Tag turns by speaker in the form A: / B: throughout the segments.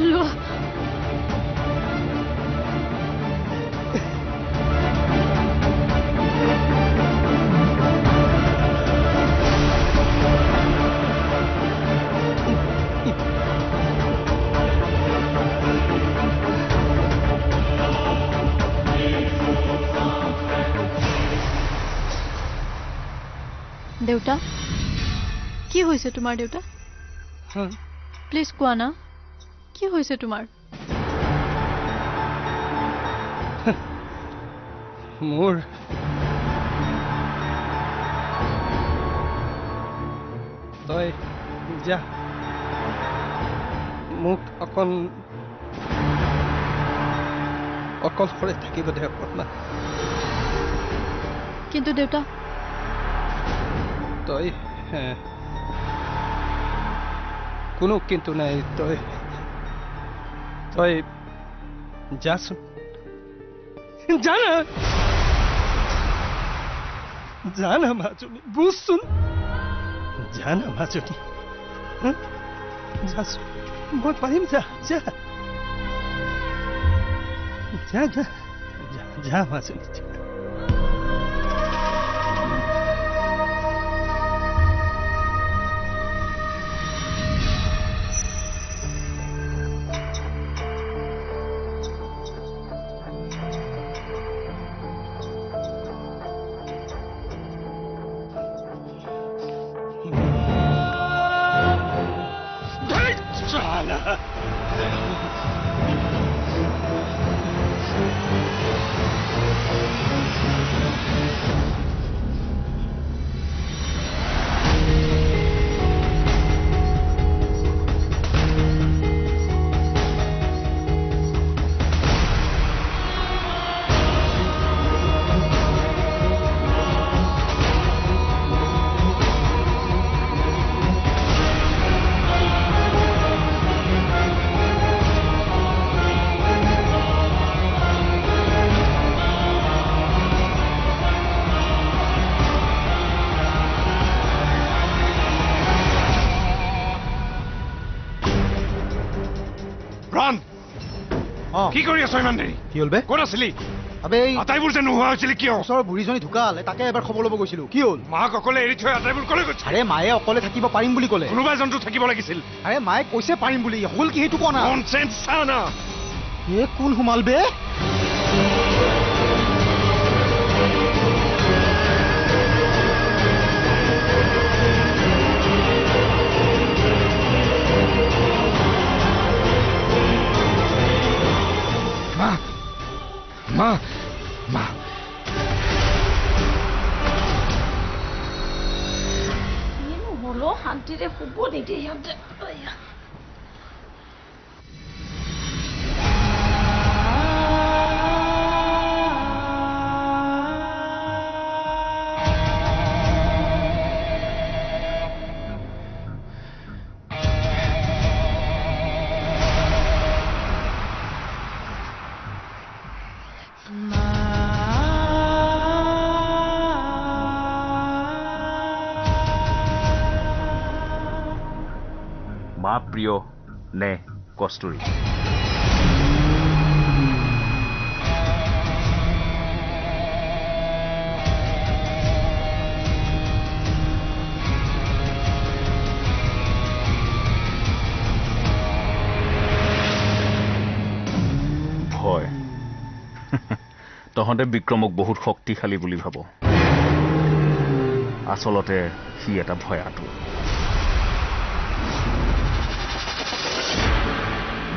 A: লোৱা দেউতা কি হৈছে তোমাৰ দেউতা প্লিজ কোৱা না কি হৈছে তোমাৰ
B: মোৰ তই যা মোক অকলশৰে থাকিব দে অকণমান
A: কিন্তু দেউতা
B: তই কোনো কিন্তু নাই তই যাচোন জানা মাজনী বুঝছোন জানা মাজনী যাচোন মই পাৰিম যা যা যা যা যা মাজনী যা
C: কি কৰি আছ ইমান দেৰি
D: কি হ'ল বে
C: ক'ত আছিলি
D: আবে
C: আটাইবোৰ যে নোহোৱা হৈছিল কিয়
D: ওচৰৰ বুঢ়ীজনী ঢুকালে তাকে এবাৰ খবৰ ল'ব গৈছিলো কি হ'ল
C: মাক অকলে এৰি থৈ আটাইবোৰ ক'লৈ গৈছে
D: আৰে মায়ে অকলে থাকিব পাৰিম বুলি ক'লে
C: কোনোবা এজনটো থাকিব লাগিছিল
D: আৰে মায়ে কৈছে পাৰিম বুলি হ'ল কি সেইটো কোৱা না
C: ননচেন্স চানা
D: এ কোন সোমাল বে
C: মা
A: হলো শান্তিৰে শুব নিদিয়ে সিহঁতে
E: মা প্ৰিয় নে কস্তুৰী ভয় তহঁতে বিক্ৰমক বহুত শক্তিশালী বুলি ভাব আচলতে সি এটা ভয়াতু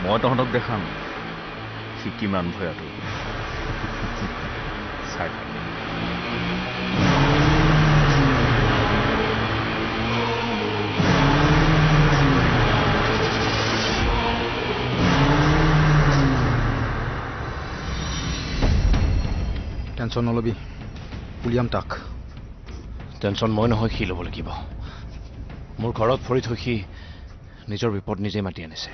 E: মই তহঁতক দেখাম সি কিমান ভয়াতু চাই
D: টেনশ্যন নলবি উলিয়াম তাক
F: টেনশ্যন মই নহয় সি ল'ব লাগিব মোৰ ঘৰত ফৰি থৈ সি নিজৰ বিপদ নিজে মাতি আনিছে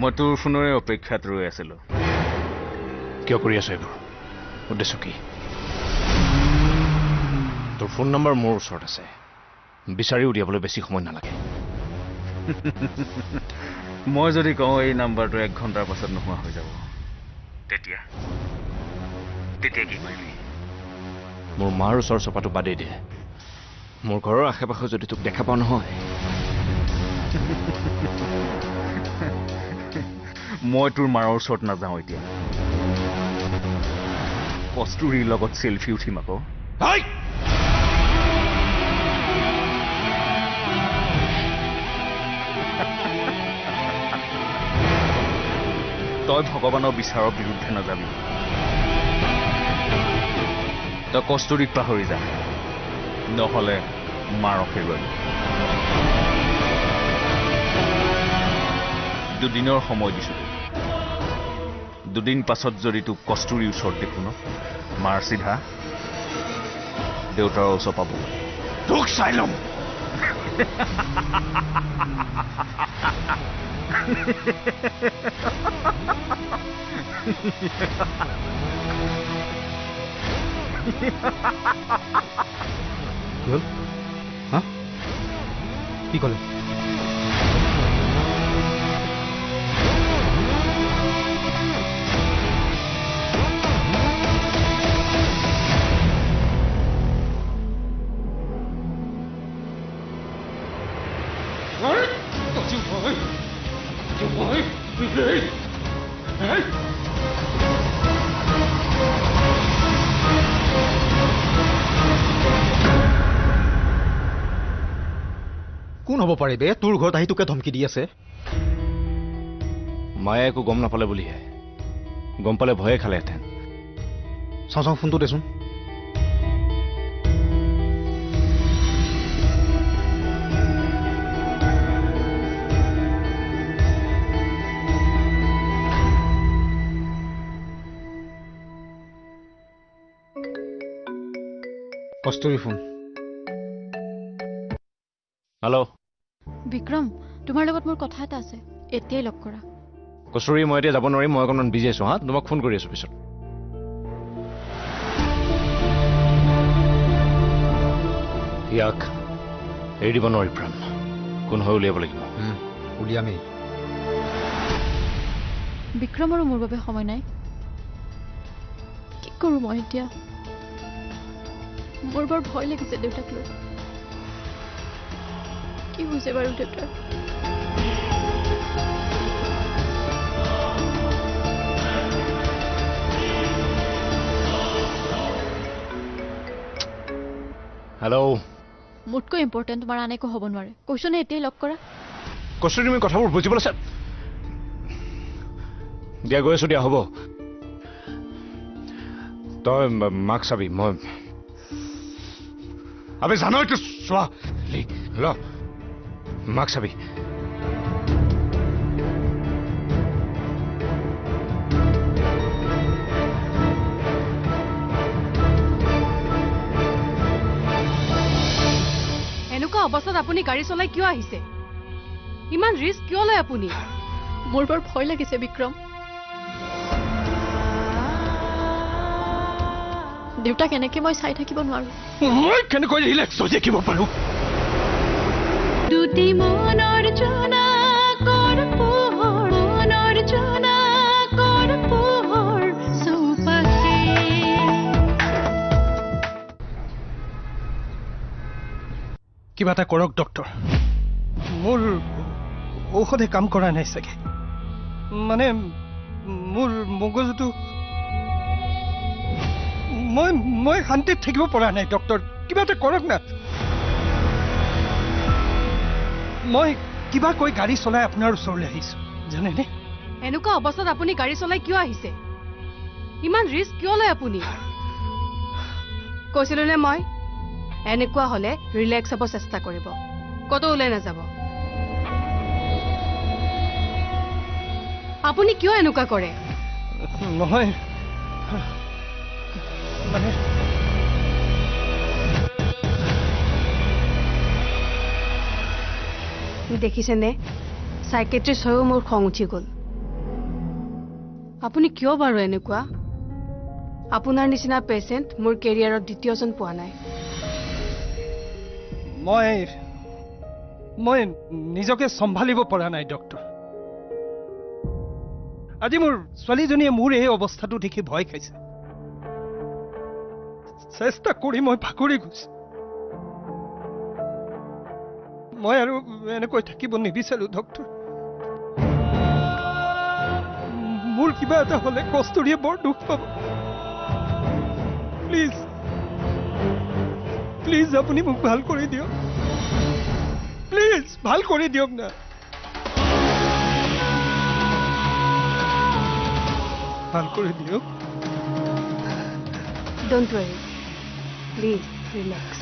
E: মই তোৰ ফোনৰে অপেক্ষাত ৰৈ আছিলোঁ।
F: কিয় কৰি আছ এইবোৰ? উদ্দেশ্য কি? তোৰ ফোন নম্বৰ মোৰ ওচৰত আছে, বিচাৰি উলিয়াবলৈ বেছি সময় নালাগে।
E: মই যদি কওঁ এই নাম্বাৰটো 1 ঘণ্টাৰ পাছত নোহোৱা হৈ যাব, তেতিয়া কি কৰিবি?
F: মোৰ মাৰ ওচৰ চপাটো বাদেই দে, মোৰ ঘৰৰ আশে পাশে যদি তোক দেখা পাওঁ নহয়,
E: মই তোৰ মাৰৰ ওচৰত নাযাওঁ এতিয়া। কস্তুৰীৰ লগত চেলফি উঠিম আকৌ। তই ভগৱানৰ বিচাৰৰ বিৰুদ্ধে নাযাবি। তই কস্তুৰীক পাহৰি যা, নহ'লে মাৰক হেৰুৱাবি। 2 দিনৰ সময় দিছোঁ। 2 দিন পাছত যদি তোক কস্তুৰীৰ ওচৰত দেখোঁ ন, মাৰ চিধা দেউতাৰ ওচৰ পাব।
C: তোক চাই ল'ম।
D: কি হ'ল? হা? কি ক'লে? কোন হ'ব পাৰে বে? তোৰ ঘৰত আহি তোকে ধমকি দি আছে।
F: মায়ে একো গম নাপালে বুলিহে, গম পালে ভয়ে খালেহেঁতেন।
D: চাওঁ ফোনটো দেচোন। কস্তুৰী ফোন।
F: হেল্ল',
A: বিক্ৰম, তোমাৰ লগত মোৰ কথা এটা আছে, এতিয়াই লগ কৰা।
F: কস্তুৰী, মই এতিয়া যাব নোৱাৰিম, মই অকণমান বিজি আছোঁ। হা, তোমাক ফোন কৰি আছোঁ পিছত। ইয়াক এৰি দিব নোৱাৰি প্ৰাণ, কোন হৈ উলিয়াব লাগিব।
D: উলিয়ামেই।
A: বিক্ৰম আৰু মোৰ বাবে সময় নাই। কি কৰোঁ মই এতিয়া? মোৰ বৰ ভয় লাগিছে দেউতাক লৈ। কি হৈছে বাৰু দেউতাৰ?
F: হেল্ল',
A: মোতকৈ ইম্পৰ্টেণ্ট তোমাৰ আন একো হ'ব নোৱাৰে। কৈছোঁ নে এতিয়াই লগ কৰা।
F: কস্তুৰী, তুমি কথাবোৰ বুজিবলৈ চা। দিয়া, গৈ আছোঁ দিয়া, হ'ব। তই মাক চাবি, মই
C: আবে জানো এইটো চোৱা।
F: ল, মাক চাবি।
G: এনেকুৱা অৱস্থাত আপুনি গাড়ী চলাই কিয় আহিছে? ইমান ৰিস্ক কিয় লয় আপুনি?
A: মোৰ বৰ ভয় লাগিছে বিক্ৰম। দেউতাক এনেকে মই চাই থাকিব নোৱাৰো।
C: মই কেনেকৈ ৰিলেক্স হৈ থাকিব পাৰোঁ?
A: দুটি মনৰ জোনাকৰ পোহৰ, মনৰ জোনাকৰ পোহৰ চৌপাশে।
B: কিবা এটা কৰক ডক্টৰ, মোৰ ঔষধে কাম কৰা নাই চাগে। মানে মোৰ মগজুটো মই শান্তিত থাকিব পৰা নাই ডক্টৰ, কিবা এটা কৰক না। মই কিবা কৈ গাড়ী চলাই আপোনাৰ ওচৰলৈ আহিছো, জানেনে?
G: এনেকুৱা অৱস্থাত আপুনি গাড়ী চলাই কিয় আহিছে? ইমান ৰিস্ক কিয় লয় আপুনি? কৈছিলো নে মই, এনেকুৱা হলে ৰিলেক্স হ'ব চেষ্টা কৰিব, কতো ওলাই নাযাব। আপুনি কিয় এনেকুৱা কৰে?
B: নহয় মানে
G: দেখিছেনে, চাইকেট্ৰিষ্ট হৈও মোৰ খং উঠি গ'ল। আপুনি কিয় বাৰু এনেকুৱা আপোনাৰ নিচিনা পেচেণ্ট মোৰ কেৰিয়াৰত দ্বিতীয়জন পোৱা নাই
B: মই নিজকে চম্ভালিব পৰা নাই ডক্টৰ আজি মোৰ ছোৱালীজনীয়ে মোৰ এই অৱস্থাটো দেখি ভয় খাইছে চেষ্টা কৰি মই ভাগৰি গৈছো মই আৰু এনেকৈ থাকিব নিবিচাৰো ডক্টৰ মোৰ কিবা এটা হলে কষ্টৰীয়ে বৰ দুখ পাব প্লিজ প্লিজ আপুনি মোক ভাল কৰি দিয়ক প্লিজ ভাল কৰি দিয়ক না ভাল কৰি দিয়ক
G: ডোন্ট ৱৰি প্লিজ ৰিলেক্স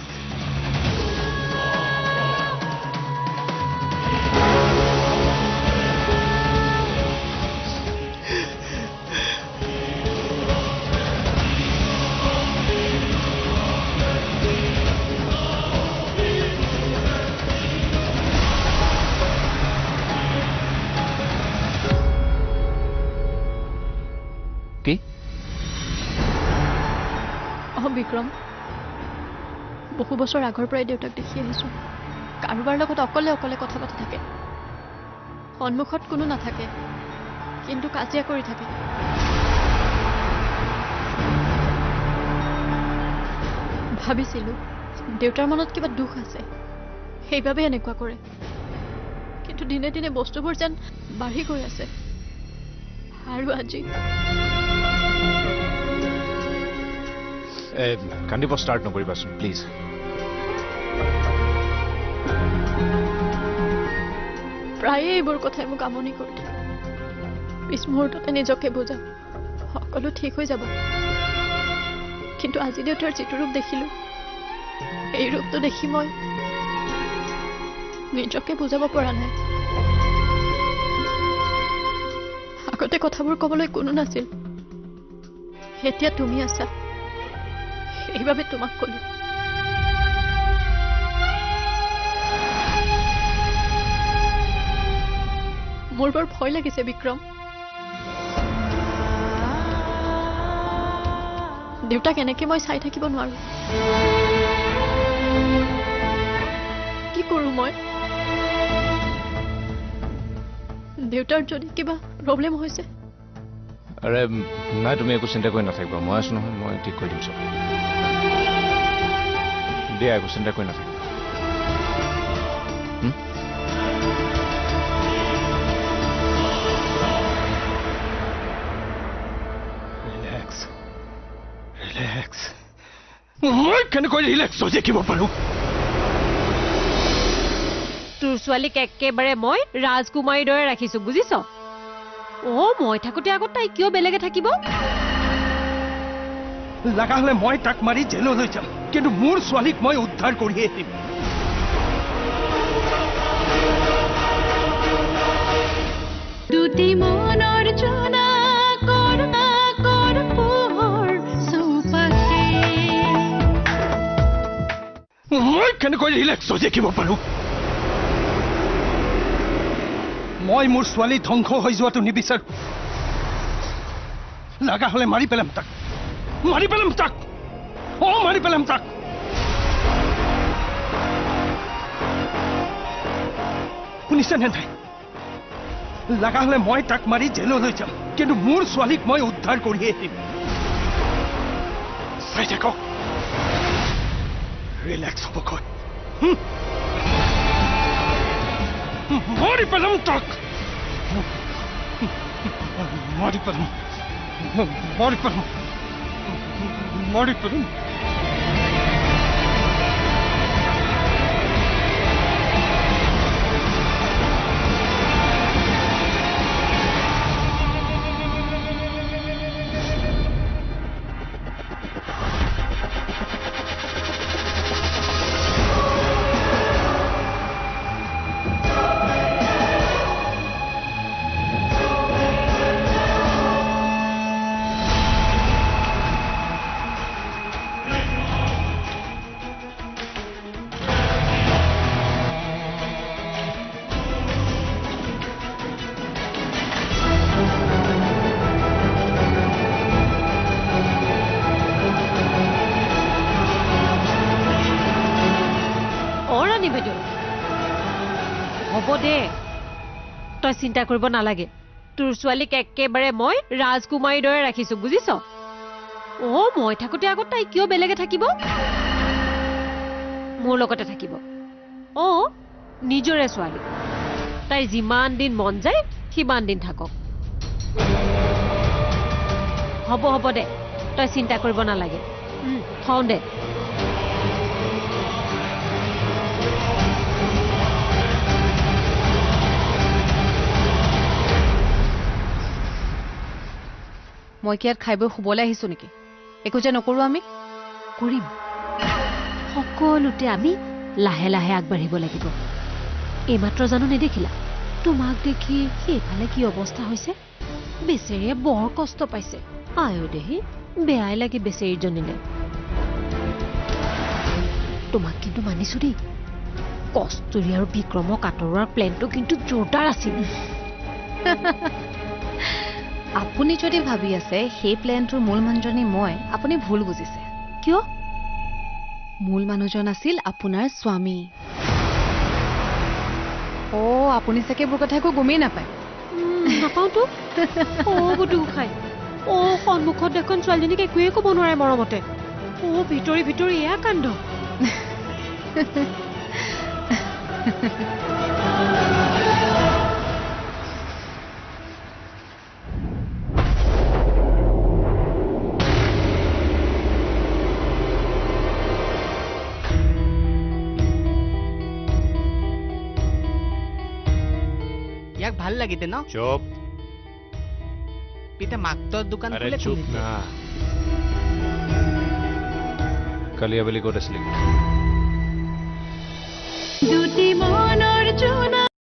F: কি
A: বিক্ৰম বহু বছৰ আগৰ পৰাই দেউতাক দেখি আহিছোঁ কাৰোবাৰ লগত অকলে অকলে কথা পাতি থাকে সন্মুখত কোনো নাথাকে কিন্তু কাজিয়া কৰি থাকে ভাবিছিলোঁ দেউতাৰ মনত কিবা দুখ আছে সেইবাবে এনেকুৱা কৰে কিন্তু দিনে দিনে বস্তুবোৰ যেন বাঢ়ি গৈ আছে আৰু আজি
F: কান্দিব ষ্টাৰ্ট নকৰিবাচোন প্লিজ
A: প্ৰায়ে এইবোৰ কথাই মোক আমনি কৰি থাকে পিছ মুহূৰ্ততে নিজকে বুজাওঁ সকলো ঠিক হৈ যাব কিন্তু আজি দেউতাৰ যিটো ৰূপ দেখিলোঁ এই ৰূপটো দেখি মই নিজকে বুজাব পৰা নাই আগতে কথাবোৰ ক'বলৈ কোনো নাছিল এতিয়া তুমি আছা সেইবাবে তোমাক ক'লো মোৰ বৰ ভয় লাগিছে বিক্ৰম দেউতাক এনেকে মই চাই থাকিব নোৱাৰো কি কৰোঁ মই দেউতাৰ যদি কিবা প্ৰব্লেম হৈছে
F: আৰে নাই তুমি একো চিন্তা কৰি নাথাকিবা মই আছো নহয় মই ঠিক কৰি দিম চব দিয়া একো চিন্তা কৰি নাথাকিবা
B: ৰিলেক্স মই কেনেকৈ ৰিলেক্স হৈ থাকিব পাৰোঁ
H: তোৰ ছোৱালীক একেবাৰে মই ৰাজকুমাৰীৰ দৰে ৰাখিছো বুজিছ মই থাকোঁতে আগত তাই কিয় বেলেগে থাকিব
B: লগা হলে মই তাক মাৰি জেললৈ যাম কিন্তু মোৰ ছোৱালীক মই উদ্ধাৰ কৰিয়ে দিম
A: দুটি মনৰ জনা কৰা কৰ পোহৰ চৌপাশে
B: মই কেনেকৈ ৰিলেক্স হৈ থাকিব পাৰোঁ মই মোৰ ছোৱালী ধ্বংস হৈ যোৱাটো নিবিচাৰো লগা হলে মাৰি পেলাম তাক মাৰি পেলাম তাক শুনিছেনে নাই লগা হলে মই তাক মাৰি জেললৈ যাম কিন্তু মোৰ ছোৱালীক মই উদ্ধাৰ কৰিয়ে দিম চাই থাকক ৰিলেক্স হ'ব কৈ মাৰি পেলাম তাক মাৰি পেলাম
H: ৰাণী বাইদেউ হ'ব দে তই চিন্তা কৰিব নালাগে তোৰ ছোৱালীক একেবাৰে মই ৰাজকুমাৰীৰ দৰে ৰাখিছো বুজিছ মই থাকোঁতে আগত তাই কিয় বেলেগে থাকিব মোৰ লগতে থাকিব নিজৰে ছোৱালী তাই যিমান দিন মন যায় সিমান দিন থাকক হ'ব দে তই চিন্তা কৰিব নালাগে থওঁ দে
G: মই কি ইয়াত খাই বৈ শুবলৈ আহিছো নেকি একো যে নকৰো আমি
H: কৰিম সকলোতে আমি লাহে লাহে আগবাঢ়িব লাগিব এইমাত্ৰ জানো নেদেখিলা তোমাক দেখি সেইফালে কি অৱস্থা হৈছে বেচেৰীয়ে বৰ কষ্ট পাইছে আয়ো দেহি বেয়াই লাগে বেচেৰীজনীলে তোমাক কিন্তু মানিছো দেই কস্তুৰী আৰু বিক্ৰমক আঁতৰোৱাৰ প্লেনটো কিন্তু জোৰদাৰ আছিল
G: আপুনি যদি ভাবি আছে সেই প্লেনটোৰ মূল মানুহজনী মই আপুনি ভুল বুজিছে
H: কিয়
G: মূল মানুহজন আছিল আপোনাৰ স্বামী আপুনি চাগে মোৰ কথা একো গমেই নাপায়
H: নাপাওঁতো বুটু খাই সন্মুখত দেখোন ছোৱালীজনীক একোৱে ক'ব নোৱাৰে মৰমতে ভিতৰি ভিতৰি এয়া কাণ্ড
I: ইয়াক ভাল লাগিতে ন
F: চুপ
I: পিতা মাকতৰ দোকান
F: আৰে
I: খুলে
F: চুপ না কালি আবেলি ক'ত আছিলি
A: দুটি